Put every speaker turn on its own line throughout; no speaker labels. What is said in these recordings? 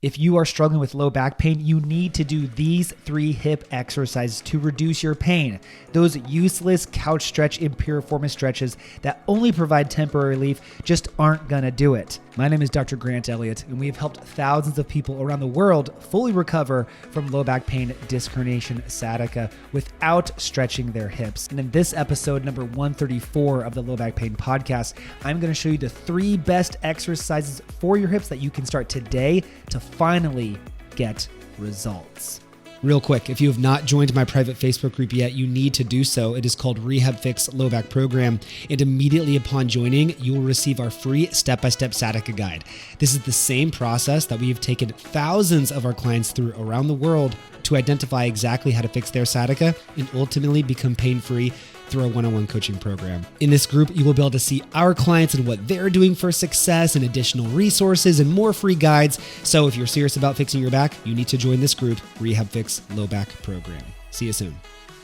If you are struggling with low back pain, you need to do these 3 hip exercises to reduce your pain. Those useless couch stretch and piriformis stretches that only provide temporary relief just aren't gonna do it. My name is Dr. Grant Elliott, and we have helped thousands of people around the world fully recover from low back pain, disc herniation, sciatica, without stretching their hips. And in this episode, number 134 of the Low Back Pain Podcast, I'm gonna show you the 3 best exercises for your hips that you can start today to finally get results. Real quick, if you have not joined my private Facebook group yet, you need to do so. It is called RehabFix Low Back Program, and immediately upon joining, you will receive our free step-by-step sciatica guide. This is the same process that we have taken thousands of our clients through around the world to identify exactly how to fix their sciatica and ultimately become pain-free through our one-on-one coaching program. In this group, you will be able to see our clients and what they're doing for success and additional resources and more free guides. So if you're serious about fixing your back, you need to join this group, RehabFix Low Back Program. See you soon.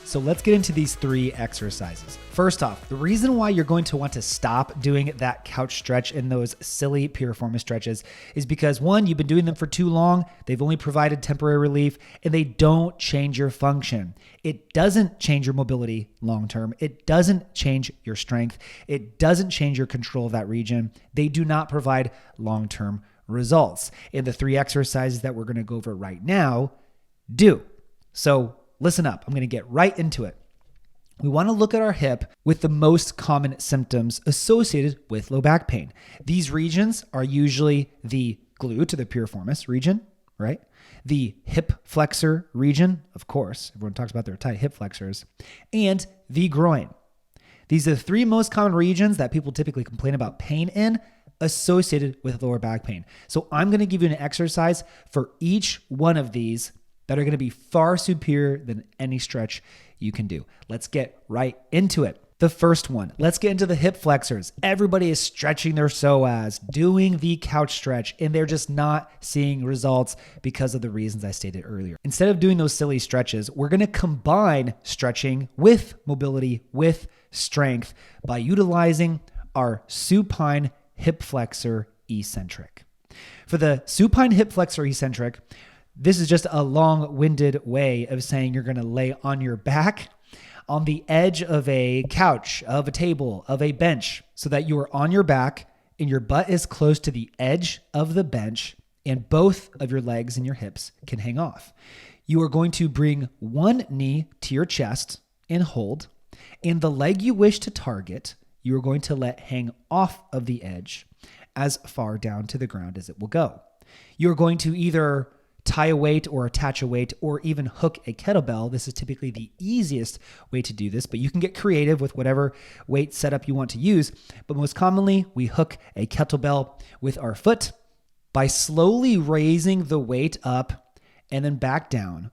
So let's get into these 3 exercises. First off, the reason why you're going to want to stop doing that couch stretch and those silly piriformis stretches is because 1, you've been doing them for too long, they've only provided temporary relief, and they don't change your function. It doesn't change your mobility long-term. It doesn't change your strength. It doesn't change your control of that region. They do not provide long-term results. And the 3 exercises that we're going to go over right now do. So listen up. I'm going to get right into it. We want to look at our hip with the most common symptoms associated with low back pain. These regions are usually the glute, the piriformis region, right? The hip flexor region, of course, everyone talks about their tight hip flexors, and the groin. These are the 3 most common regions that people typically complain about pain in associated with lower back pain. So I'm going to give you an exercise for each one of these that are going to be far superior than any stretch you can do. Let's get right into it. The first one, let's get into the hip flexors. Everybody is stretching their psoas, doing the couch stretch, and they're just not seeing results because of the reasons I stated earlier. Instead of doing those silly stretches, we're going to combine stretching with mobility, with strength by utilizing our supine hip flexor eccentric. For the supine hip flexor eccentric, this is just a long-winded way of saying you're going to lay on your back on the edge of a couch, of a table, of a bench, so that you are on your back and your butt is close to the edge of the bench and both of your legs and your hips can hang off. You are going to bring one knee to your chest and hold, and the leg you wish to target, you are going to let hang off of the edge as far down to the ground as it will go. You're going to either tie a weight or attach a weight or even hook a kettlebell. This is typically the easiest way to do this, but you can get creative with whatever weight setup you want to use. But most commonly, we hook a kettlebell with our foot. By slowly raising the weight up and then back down,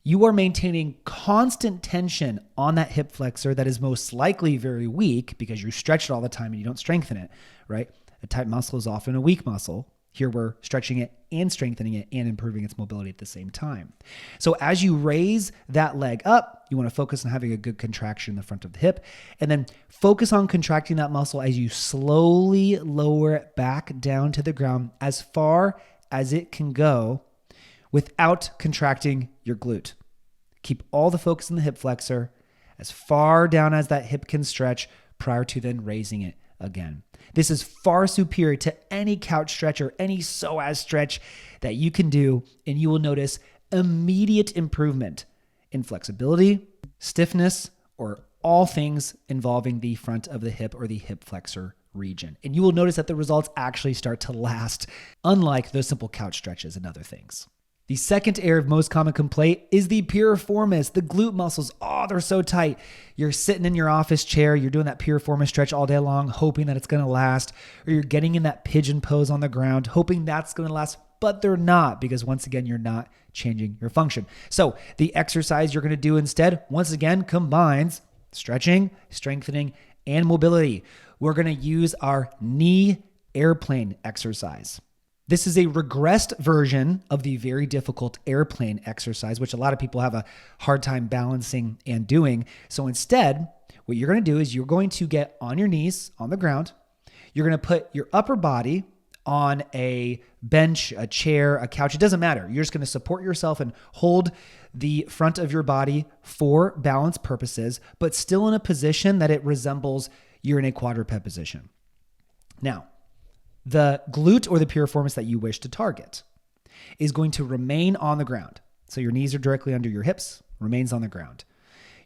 you are maintaining constant tension on that hip flexor that is most likely very weak because you stretch it all the time and you don't strengthen it, right? A tight muscle is often a weak muscle. Here we're stretching it and strengthening it and improving its mobility at the same time. So as you raise that leg up, you want to focus on having a good contraction in the front of the hip, and then focus on contracting that muscle as you slowly lower it back down to the ground as far as it can go without contracting your glute. Keep all the focus in the hip flexor as far down as that hip can stretch prior to then raising it again. This is far superior to any couch stretch or any psoas stretch that you can do, and you will notice immediate improvement in flexibility, stiffness, or all things involving the front of the hip or the hip flexor region. And you will notice that the results actually start to last, unlike those simple couch stretches and other things. The second area of most common complaint is the piriformis, the glute muscles. Oh, they're so tight. You're sitting in your office chair, you're doing that piriformis stretch all day long, hoping that it's going to last, or you're getting in that pigeon pose on the ground, hoping that's going to last, but they're not, because once again, you're not changing your function. So the exercise you're going to do instead, once again, combines stretching, strengthening, and mobility. We're going to use our knee airplane exercise. This is a regressed version of the very difficult airplane exercise, which a lot of people have a hard time balancing and doing. So instead, what you're going to do is you're going to get on your knees on the ground. You're going to put your upper body on a bench, a chair, a couch. It doesn't matter. You're just going to support yourself and hold the front of your body for balance purposes, but still in a position that it resembles you're in a quadruped position. Now, the glute or the piriformis that you wish to target is going to remain on the ground. So your knees are directly under your hips, remains on the ground.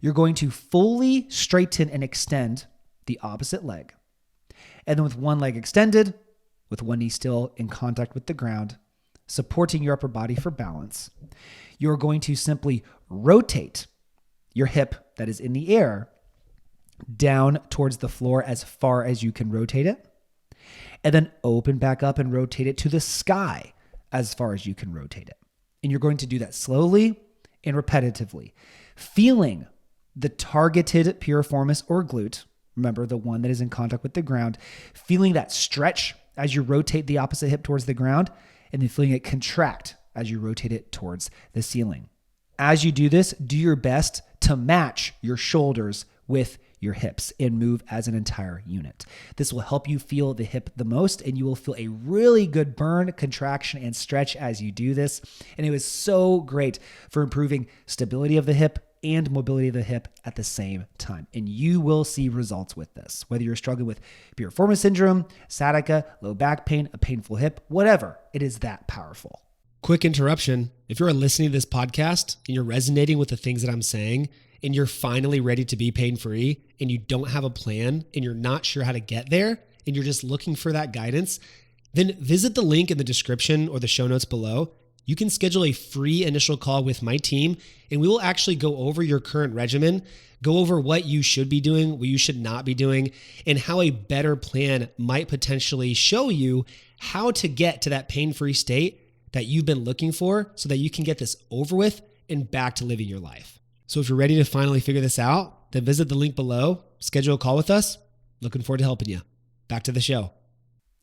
You're going to fully straighten and extend the opposite leg. And then with one leg extended, with one knee still in contact with the ground, supporting your upper body for balance, you're going to simply rotate your hip that is in the air down towards the floor as far as you can rotate it, and then open back up and rotate it to the sky as far as you can rotate it. And you're going to do that slowly and repetitively, feeling the targeted piriformis or glute, remember the one that is in contact with the ground, feeling that stretch as you rotate the opposite hip towards the ground, and then feeling it contract as you rotate it towards the ceiling. As you do this, do your best to match your shoulders with your hips and move as an entire unit. This will help you feel the hip the most, and you will feel a really good burn, contraction, and stretch as you do this. And it was so great for improving stability of the hip and mobility of the hip at the same time. And you will see results with this, whether you're struggling with piriformis syndrome, sciatica, low back pain, a painful hip, whatever. It is that powerful.
Quick interruption. If you're listening to this podcast and you're resonating with the things that I'm saying, and you're finally ready to be pain-free, and you don't have a plan, and you're not sure how to get there, and you're just looking for that guidance, then visit the link in the description or the show notes below. You can schedule a free initial call with my team, and we will actually go over your current regimen, go over what you should be doing, what you should not be doing, and how a better plan might potentially show you how to get to that pain-free state that you've been looking for so that you can get this over with and back to living your life. So if you're ready to finally figure this out, then visit the link below, schedule a call with us. Looking forward to helping you. Back to the show.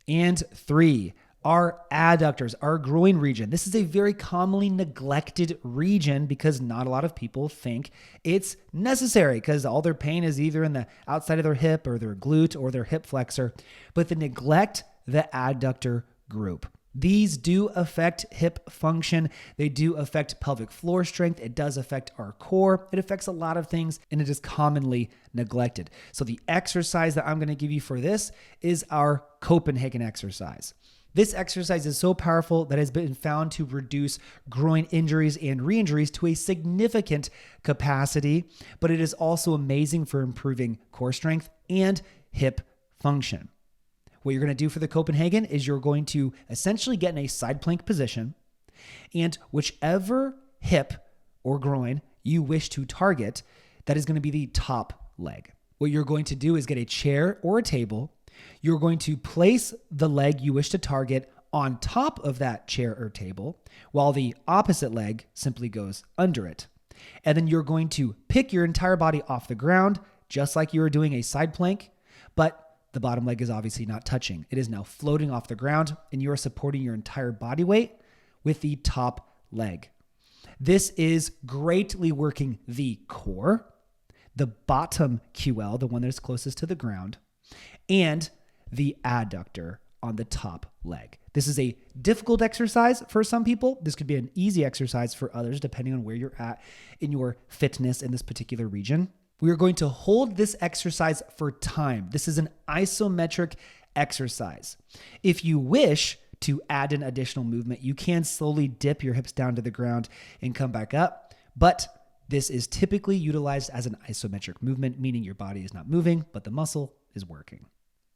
And 3, our adductors, our groin region. This is a very commonly neglected region because not a lot of people think it's necessary because all their pain is either in the outside of their hip or their glute or their hip flexor, but they neglect the adductor group. These do affect hip function. They do affect pelvic floor strength. It does affect our core. It affects a lot of things, and it is commonly neglected. So the exercise that I'm going to give you for this is our Copenhagen exercise. This exercise is so powerful that it has been found to reduce groin injuries and re-injuries to a significant capacity, but it is also amazing for improving core strength and hip function. What you're going to do for the Copenhagen is you're going to essentially get in a side plank position, and whichever hip or groin you wish to target, that is going to be the top leg. What you're going to do is get a chair or a table. You're going to place the leg you wish to target on top of that chair or table, while the opposite leg simply goes under it. And then you're going to pick your entire body off the ground, just like you were doing a side plank, but the bottom leg is obviously not touching. It is now floating off the ground, and you are supporting your entire body weight with the top leg. This is greatly working the core, the bottom QL, the one that is closest to the ground, and the adductor on the top leg. This is a difficult exercise for some people. This could be an easy exercise for others, depending on where you're at in your fitness in this particular region. We are going to hold this exercise for time. This is an isometric exercise. If you wish to add an additional movement, you can slowly dip your hips down to the ground and come back up, but this is typically utilized as an isometric movement, meaning your body is not moving, but the muscle is working.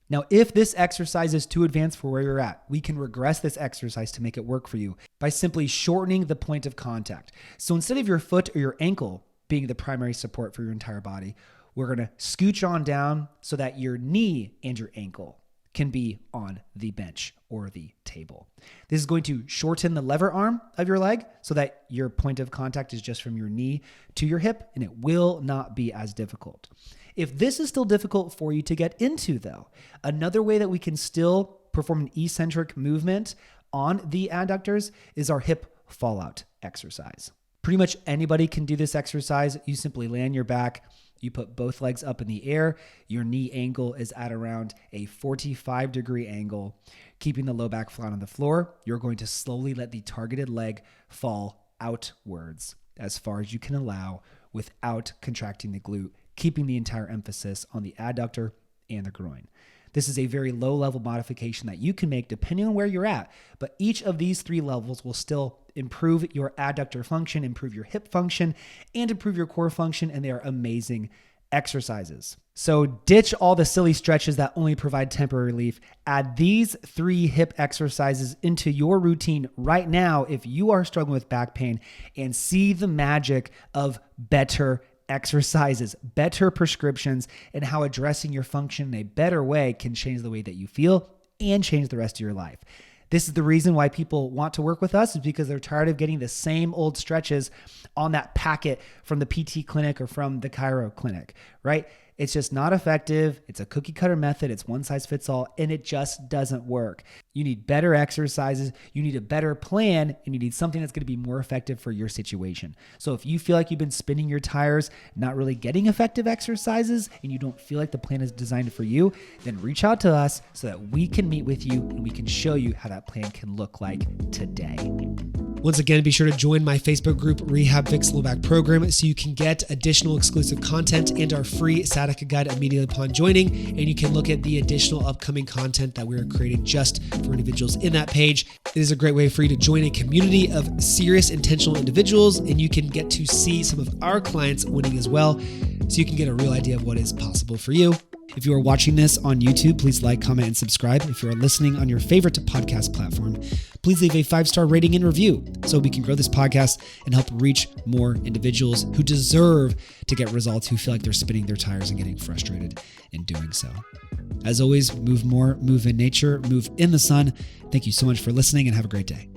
Now, if this exercise is too advanced for where you're at, we can regress this exercise to make it work for you by simply shortening the point of contact. So instead of your foot or your ankle being the primary support for your entire body, we're going to scooch on down so that your knee and your ankle can be on the bench or the table. This is going to shorten the lever arm of your leg so that your point of contact is just from your knee to your hip, and it will not be as difficult. If this is still difficult for you to get into, though, another way that we can still perform an eccentric movement on the adductors is our hip fallout exercise. Pretty much anybody can do this exercise. You simply lay on your back. You put both legs up in the air. Your knee angle is at around a 45-degree angle. Keeping the low back flat on the floor, you're going to slowly let the targeted leg fall outwards as far as you can allow without contracting the glute, keeping the entire emphasis on the adductor and the groin. This is a very low-level modification that you can make depending on where you're at, but each of these 3 levels will still improve your adductor function, improve your hip function, and improve your core function, and they are amazing exercises. So ditch all the silly stretches that only provide temporary relief. Add these 3 hip exercises into your routine right now if you are struggling with back pain, and see the magic of better exercises, better prescriptions, and how addressing your function in a better way can change the way that you feel and change the rest of your life. This is the reason why people want to work with us, is because they're tired of getting the same old stretches on that packet from the PT clinic or from the chiro clinic, right? It's just not effective. It's a cookie cutter method. It's one size fits all, and it just doesn't work. You need better exercises. You need a better plan, and you need something that's going to be more effective for your situation. So if you feel like you've been spinning your tires, not really getting effective exercises, and you don't feel like the plan is designed for you, then reach out to us so that we can meet with you and we can show you how that plan can look like today.
Once again, be sure to join my Facebook group, RehabFix Low Back Program, so you can get additional exclusive content and our free sciatica guide immediately upon joining. And you can look at the additional upcoming content that we're creating just for individuals in that page. It is a great way for you to join a community of serious, intentional individuals, and you can get to see some of our clients winning as well, so you can get a real idea of what is possible for you. If you are watching this on YouTube, please like, comment, and subscribe. If you are listening on your favorite podcast platform, please leave a 5-star rating and review so we can grow this podcast and help reach more individuals who deserve to get results, who feel like they're spinning their tires and getting frustrated in doing so. As always, move more, move in nature, move in the sun. Thank you so much for listening, and have a great day.